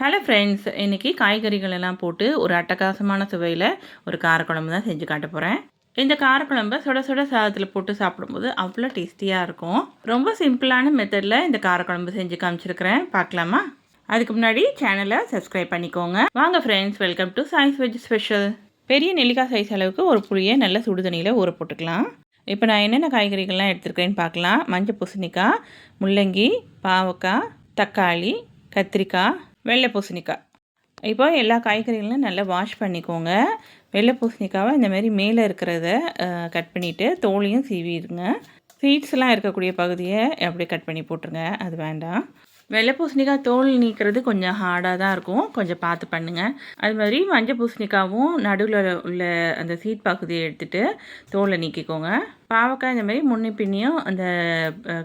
Hello friends, இன்றைக்கி காய்கறிகள் எல்லாம் போட்டு ஒரு அட்டகாசமான சுவையில் ஒரு காரக்குழம்பு தான் செஞ்சு காட்ட போகிறேன். இந்த காரக்குழம்பை சுட சுட சாதத்தில் போட்டு சாப்பிடும்போது அவ்வளோ டேஸ்டியாக இருக்கும். ரொம்ப சிம்பிளான மெத்தடில் இந்த காரக்குழம்பு செஞ்சு காமிச்சிருக்கிறேன். பார்க்கலாமா? அதுக்கு முன்னாடி சேனலை சப்ஸ்கிரைப் பண்ணிக்கோங்க. வாங்க friends, welcome to choice veg special. பெரிய நெல்லிக்காய் சைஸ் அளவுக்கு ஒரு புளியை நல்ல சுடு தண்ணியில் ஊற போட்டுக்கலாம். இப்போ நான் என்னென்ன காய்கறிகள்லாம் எடுத்துருக்கேன்னு பார்க்கலாம். மஞ்சள் பூசணிக்காய், முள்ளங்கி, பாவக்காய், தக்காளி, கத்திரிக்காய், வெள்ளை பூசணிக்காய். இப்போ எல்லா காய்கறிகளும் நல்லா வாஷ் பண்ணிக்கோங்க. வெள்ளை பூசணிக்காவை இந்தமாரி மேலே இருக்கிறத கட் பண்ணிவிட்டு தோலையும் சீவிடுங்க. சீட்ஸ்லாம் இருக்கக்கூடிய பகுதியை அப்படியே கட் பண்ணி போட்டுருங்க, அது வேண்டாம். வெள்ளை பூசணிக்காய் தோல் நீக்கிறது கொஞ்சம் ஹார்டாக தான் இருக்கும், கொஞ்சம் பார்த்து பண்ணுங்கள். அது மாதிரி மஞ்சள் பூசணிக்காவும் நடுவில் உள்ள அந்த சீட் பகுதியை எடுத்துகிட்டு தோலை நீக்கிக்கோங்க. பாவக்காய் இந்த மாதிரி முன்னே பின்னியும் அந்த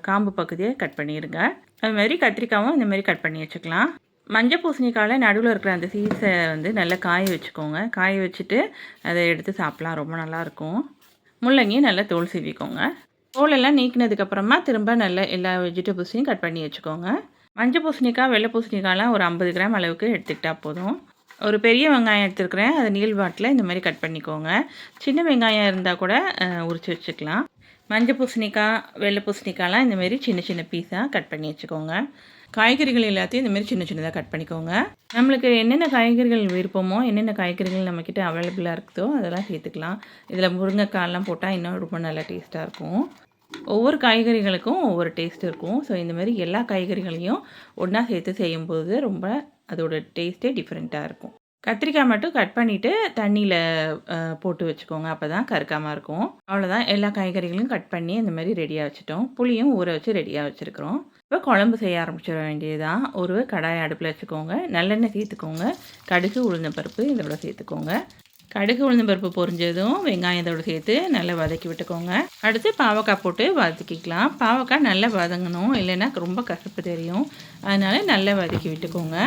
காம்பு பகுதியை கட் பண்ணிடுங்க. அது மாதிரி கத்திரிக்காவும் இந்த மாதிரி கட் பண்ணி வச்சுக்கலாம். மஞ்சள் பூசணிக்காயில் நடுவில் இருக்கிற அந்த சீட்ஸை நல்லா காய வச்சுக்கோங்க. காய வச்சுட்டு அதை எடுத்து சாப்பிட்லாம், ரொம்ப நல்லாயிருக்கும். முள்ளங்கி நல்லா தோல் சீவிக்கோங்க. தோலெல்லாம் நீக்கினதுக்கப்புறமா திரும்ப நல்லா எல்லா வெஜிடபிள்ஸையும் கட் பண்ணி வச்சுக்கோங்க. மஞ்சள் பூசணிக்காய், வெள்ளை பூசணிக்காயெலாம் ஒரு 50 கிராம் அளவுக்கு எடுத்துக்கிட்டால் போதும். ஒரு பெரிய வெங்காயம் எடுத்துருக்கிறேன், அதை நீள்வாட்டில் இந்த மாதிரி கட் பண்ணிக்கோங்க. சின்ன வெங்காயம் இருந்தால் கூட உரித்து வச்சுக்கலாம். மஞ்சள் பூசணிக்காய், வெள்ளை பூசணிக்காயெலாம் இந்தமாரி சின்ன சின்ன பீஸாக கட் பண்ணி வச்சுக்கோங்க. காய்கறிகள் எல்லாத்தையும் இந்தமாரி சின்ன சின்னதாக கட் பண்ணிக்கோங்க. நம்மளுக்கு என்னென்ன காய்கறிகள் விருப்பமோ, என்னென்ன காய்கறிகள் நம்மக்கிட்ட அவைலபிளாக இருக்குதோ அதெல்லாம் சேர்த்துக்கலாம். இதில் முருங்கைக்காயெல்லாம் போட்டால் இன்னும் ரொம்ப நல்லா டேஸ்ட்டாக இருக்கும். ஒவ்வொரு காய்கறிகளுக்கும் ஒவ்வொரு டேஸ்ட் இருக்கும். ஸோ இந்தமாரி எல்லா காய்கறிகளையும் ஒன்றா சேர்த்து செய்யும்போது ரொம்ப அதோட டேஸ்ட்டே டிஃப்ரெண்ட்டாக இருக்கும். கத்திரிக்காய் மட்டும் கட் பண்ணிவிட்டு தண்ணியில் போட்டு வச்சுக்கோங்க, அப்போ தான் கருக்காமல் இருக்கும். அவ்வளோதான், எல்லா காய்கறிகளையும் கட் பண்ணி இந்த மாதிரி ரெடியாக வச்சுட்டோம். புளியும் ஊற வச்சு ரெடியாக வச்சுருக்கிறோம். இப்போ குழம்பு செய்ய ஆரம்பிச்சிட வேண்டியதுதான். ஒரு கடாயை அடுப்பில் வச்சுக்கோங்க. நல்லெண்ணெய் சேர்த்துக்கோங்க. கடுகு, உளுந்தம்பருப்பு இதோட சேர்த்துக்கோங்க. கடுகு, உளுந்தம்பருப்பு பொரிஞ்சதும் வெங்காயம் இதோட சேர்த்து நல்லா வதக்கி விட்டுக்கோங்க. அடுத்து பாவக்காய் போட்டு வதக்கிக்கலாம். பாவக்காய் நல்லா வதங்கணும், இல்லைன்னா ரொம்ப கசப்பு தெரியும். அதனால் நல்லா வதக்கி விட்டுக்கோங்க.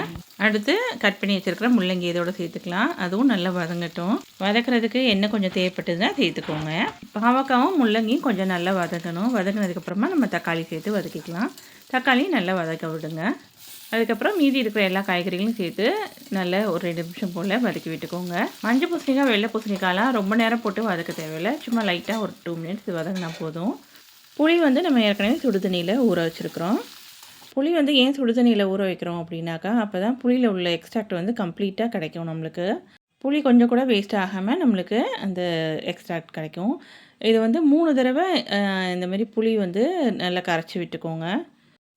அடுத்து கட் பண்ணி வச்சுருக்கிற முள்ளங்கி இதோட சேர்த்துக்கலாம். அதுவும் நல்லா வதங்கட்டும். வதக்கிறதுக்கு எண்ணெய் கொஞ்சம் தேவைப்பட்டதுன்னா சேர்த்துக்கோங்க. பாவக்காவும் முள்ளங்கியும் கொஞ்சம் நல்லா வதங்கணும். வதங்கினதுக்கப்புறமா நம்ம தக்காளி சேர்த்து வதக்கிக்கலாம். தக்காளி நல்லா வதக்க விடுங்க. அதுக்கப்புறம் மீதி இருக்கிற எல்லா காய்கறிகளும் சேர்த்து நல்லா ஒரு 2 நிமிஷம் போல் வதக்கி விட்டுக்கோங்க. மஞ்சள் பூசணிக்காய், வெள்ளை பூசணிக்காயெலாம் ரொம்ப நேரம் போட்டு வதக்க தேவையில்லை. சும்மா லைட்டாக ஒரு 2 மினிட்ஸ் வதங்கினா போதும். புளி நம்ம ஏற்கனவே சுடுதண்ணியில் ஊற வச்சுருக்குறோம். புளி ஏன் சுடுதண்ணியில் ஊற வைக்கிறோம் அப்படின்னாக்கா, அப்போ தான் புளியில் உள்ள எக்ஸ்ட்ராக்ட் கம்ப்ளீட்டாக கிடைக்கும் நம்மளுக்கு. புளி கொஞ்சம் கூட வேஸ்ட் ஆகாமல் நம்மளுக்கு அந்த எக்ஸ்ட்ராக்ட் கிடைக்கும். இது 3 தடவை இந்தமாரி புளி நல்லா கரைச்சி விட்டுக்கோங்க.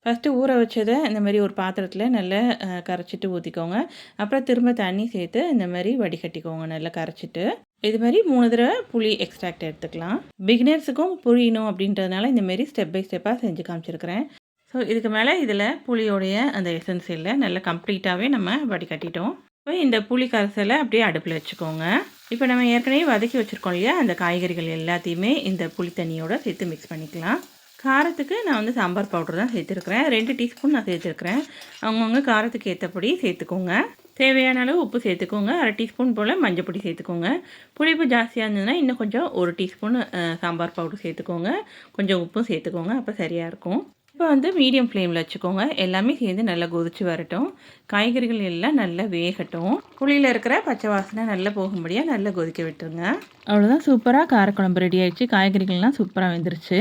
ஃபஸ்ட்டு ஊற வச்சதை இந்தமாரி ஒரு பாத்திரத்தில் நல்லா கரைச்சிட்டு ஊற்றிக்கோங்க. அப்புறம் திரும்ப தண்ணி சேர்த்து இந்தமாரி வடிகட்டிக்கோங்க, நல்லா கரைச்சிட்டு. இது மாதிரி 3 தடவை புளி எக்ஸ்ட்ராக்ட் எடுத்துக்கலாம். பிகினர்ஸுக்கும் புரியணும் அப்படின்றதுனால இந்தமாரி ஸ்டெப் பை ஸ்டெப்பாக செஞ்சு காமிச்சிருக்கிறேன். ஸோ இதுக்கு மேலே இதில் புளியோடைய அந்த எசன்ஸ் இல்லை, நல்லா கம்ப்ளீட்டாகவே நம்ம வடிகட்டிட்டோம். இப்போ இந்த புளி கரைசலை அப்படியே அடுப்பில் வச்சுக்கோங்க. இப்போ நம்ம ஏற்கனவே வதக்கி வச்சுருக்கோம் இல்லையா, அந்த காய்கறிகள் எல்லாத்தையுமே இந்த புளி தண்ணியோடு சேர்த்து மிக்ஸ் பண்ணிக்கலாம். காரத்துக்கு நான் சாம்பார் பவுடர் தான் சேர்த்துருக்குறேன். 2 டீஸ்பூன் நான் சேர்த்துருக்குறேன். அவங்கவுங்க காரத்துக்கு ஏற்றபடி சேர்த்துக்கோங்க. தேவையான அளவு உப்பு சேர்த்துக்கோங்க. 1/2 டீஸ்பூன் போல் மஞ்சள் பொடி சேர்த்துக்கோங்க. புளிப்பு ஜாஸ்தியாக இருந்ததுன்னா இன்னும் கொஞ்சம் 1 டீஸ்பூன் சாம்பார் பவுடர் சேர்த்துக்கோங்க. கொஞ்சம் உப்பும் சேர்த்துக்கோங்க, அப்போ சரியாக இருக்கும். இப்போ மீடியம் ஃப்ளேமில் வச்சுக்கோங்க. எல்லாமே சேர்ந்து நல்லா கொதிச்சு வரட்டும். காய்கறிகள் எல்லாம் நல்லா வேகட்டும். புளியில் இருக்கிற பச்சை வாசனை நல்லா போகும்படியாக நல்லா கொதிக்க விட்டுருங்க. அவ்வளோதான், சூப்பராக காரக்குழம்பு ரெடி ஆகிடுச்சு. காய்கறிகள்லாம் சூப்பராக வெந்துருச்சு.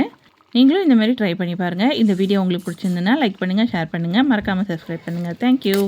நீங்களும் இந்த மாதிரி ட்ரை பண்ணி பாருங்கள். இந்த வீடியோ உங்களுக்கு பிடிச்சிருந்ததுன்னா லைக் பண்ணுங்கள், ஷேர் பண்ணுங்கள், மறக்காமல் சப்ஸ்கிரைப் பண்ணுங்கள். தேங்க்யூ.